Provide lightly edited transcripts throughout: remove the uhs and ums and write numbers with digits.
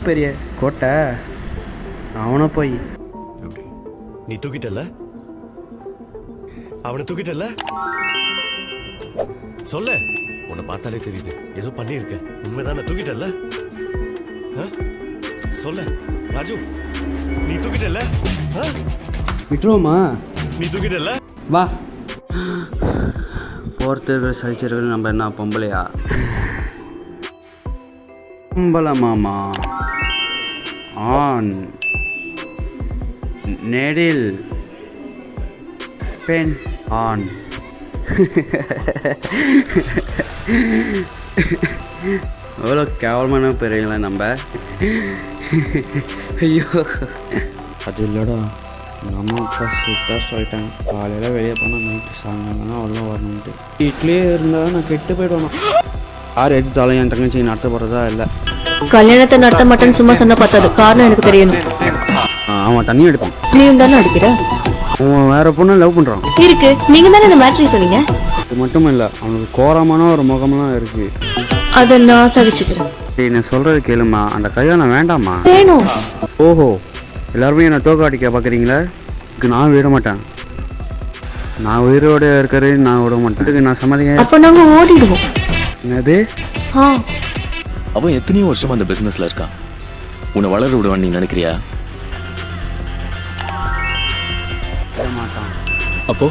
பெரிய கோட்டை அவனை போய் நீ தூக்கிட்டல, அவனை தூக்கிட்டல, சொல்ல. உன்னை பார்த்தாலே தெரியுது ஏதோ பண்ணிருக்க. உண்மைதானே? தூக்கிட்டல, சொல்ல ராஜு. நீ தூக்கிட்டல, விட்டுருவோமா? நீ தூக்கிட்டல, வா. போர்த்தர்கள் சலிச்சர்கள் நம்ம என்ன பொம்பளையா? பொம்பளை மாமா ஆண் நெடில் பெண் ஆண். எவ்வளோ கேவலமான பெரியங்களா நம்ம. ஐயோ அது இல்லைடா, நம்ம அப்பா சூப்பராக சொல்லிட்டாங்க. காலையில் வெளியே போனால் நைட்டு சாயங்காலம் அவ்வளோ வரணுன்ட்டு. வீட்லேயே இருந்தால் நான் கெட்டு போய்டுவேன். யார் எடுத்தாலும் என் தங்கச்சி நடத்த போகிறதா இல்லை. கல்யாணத்தை நடத்த மாட்டேன்னு சும்மா சொன்ன பார்த்தது காரணம் எனக்கு தெரியணும். அவன் தண்ணி எடுப்பான், நீயும் தானே அடிக்கிற. அவன் வேற பொண்ணு லவ் பண்ணுறான். இருக்கு, நீங்க தானே இந்த மேட்ரி சொன்னீங்க. அது மட்டும் இல்லை, அவனுக்கு கோரமான ஒரு முகம்லாம் இருக்கு. அதை நான் சகிச்சுக்கிறேன். நான் சொல்கிறது கேளுமா, அந்த கல்யாணம் வேண்டாமா? வேணும். ஓஹோ, எல்லாருமே என்னை தோக்க அடிக்க பார்க்குறீங்களா? நான் விட மாட்டேன். நான் உயிரோடு இருக்கிறது நான் விட மாட்டேன். நான் சமாளிக்க. அப்போ நாங்கள் ஓடிடுவோம். என்னது? அவன் எத்தனையோ வருஷமா அந்த பிசினஸ்ல இருக்கான். உன்னை வளர விடுவான்னு நீ நினைக்கிறியா? மாட்டான். அப்போ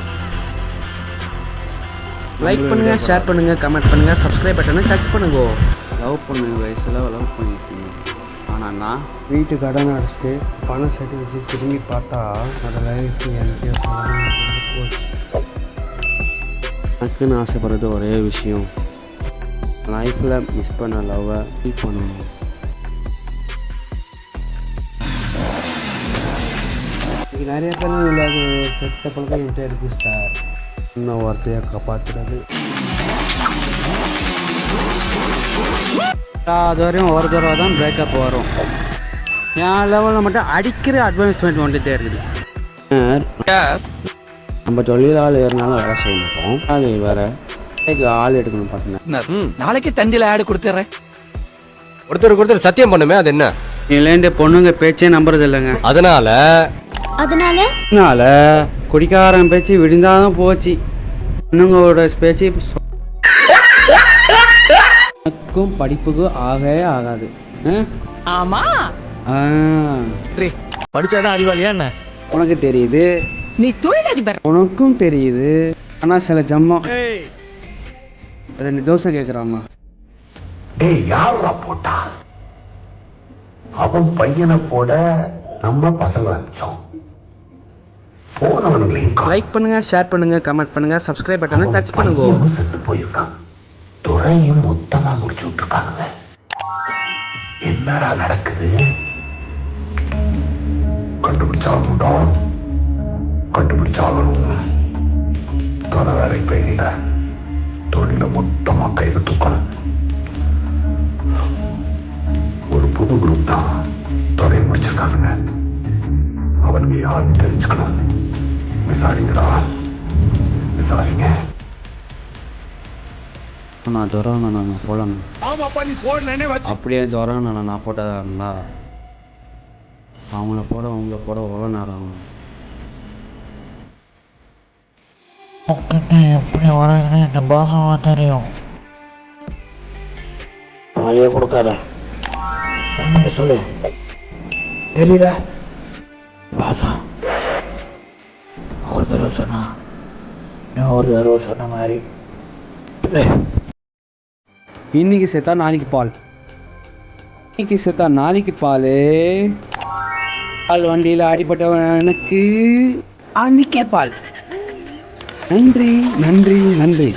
லைக் பண்ணுங்க, ஷேர் பண்ணுங்க, கமெண்ட் பண்ணுங்க, சப்ஸ்கிரைப் பட்டனை டச் பண்ணுங்க. லவ் பண்ணுங்க, வயசில் லவ் பண்ணிருக்கீங்க. ஆனால் நான் வீட்டு கடன் அடிச்சுட்டு பணம் சேர்த்து வச்சு திரும்பி பார்த்தா அந்த லைஃப் எனக்கு போச்சு. எனக்குன்னு ஆசைப்படுறது ஒரே விஷயம், லைஃப்பில் மிஸ் பண்ண லவ்வை ஃபீல் பண்ணணும். இது நிறைய பேர் இல்லாத கெட்ட பழக்கம் என்கிட்ட இருக்குது சார். இன்னும் வார்த்தையை காப்பாற்றுறது. அது வரையும் ஒரு தடவை தான் பிரேக்கப் வரும். என் லெவலில் மட்டும் அடிக்கிற அட்வான்ஸ்மெண்ட் வந்துட்டே இருக்குது. நம்ம தொழிலாளி இருந்தாலும் வேலை செய்ய மாட்டோம். ஆள் வேறு ஆள் எடுக்கணும் பார்த்தீங்கன்னா. நாளைக்கு தந்தியில் ஆடு கொடுத்துட்றேன். ஒருத்தர் சத்தியம் பண்ணுமே, அது என்ன? இல்லைன்ற பொண்ணுங்க பேச்சே நம்புறது இல்லைங்க. அதனால குடிக்காரன் பேச்சு விழுந்தாதான் போச்சு. பொண்ணுங்களோட பேச்சு எனக்கும் படிப்புக்கும் ஆகவே ஆகாது. ஆமா, படிச்சாதான் அறிவாளியா என்ன? உனக்கு தெரியுது, நீ தொழிலதிபர். உனக்கும் தெரியுது. ஆனா சில ஜம்மம் 2 தோசை கேட்குறாமா. யாரா போட்டா? அவன் பையனை போட நம்ம பசங்க அனுப்பிச்சோம். லைக் பண்ணுங்க, ஷேர் பண்ணுங்க, கமெண்ட் பண்ணுங்க, சப்ஸ்கிரைப் பட்டனை டச் பண்ணுங்க. செத்து போயிருக்கான். துறையும் மொத்தமா முடிச்சு விட்டுருக்காங்க. என்னடா நடக்குது? கண்டுபிடிச்சாகணும்டா, கண்டுபிடிச்சாகணும். தொலை வேற இப்ப இல்லை. தொழில மொத்தமா கையில தூக்கணும். ஒரு புது குரூப் தான் தொலையை முடிச்சிருக்கானுங்க. அவனுக்கு யாருன்னு தெரிஞ்சுக்கணும். விசாரிங்கடா, விசாரிங்க. நான் துறான நான் போடணும். அப்படியே துறான நான் போட்டதா இருந்தா அவங்கள போட எவ்வளோ நேரம் ஆகும்? எப்படி வரீங்கன்னு இந்த பாசமாக தெரியும். நாளையே கொடுக்காத சொல்லு. தெரியல பாசா ஒரு தடவை சொன்னா இன்னும் ஒரு தடவை சொன்ன மாதிரி. இன்னைக்கு சேர்த்தா நாளைக்கு பால், இன்னைக்கு சேர்த்தா நாளைக்கு பால். பால் வண்டியில் அடிப்பட்டவனுக்கு அன்னைக்கே பால். நன்றி நன்றி நன்றி.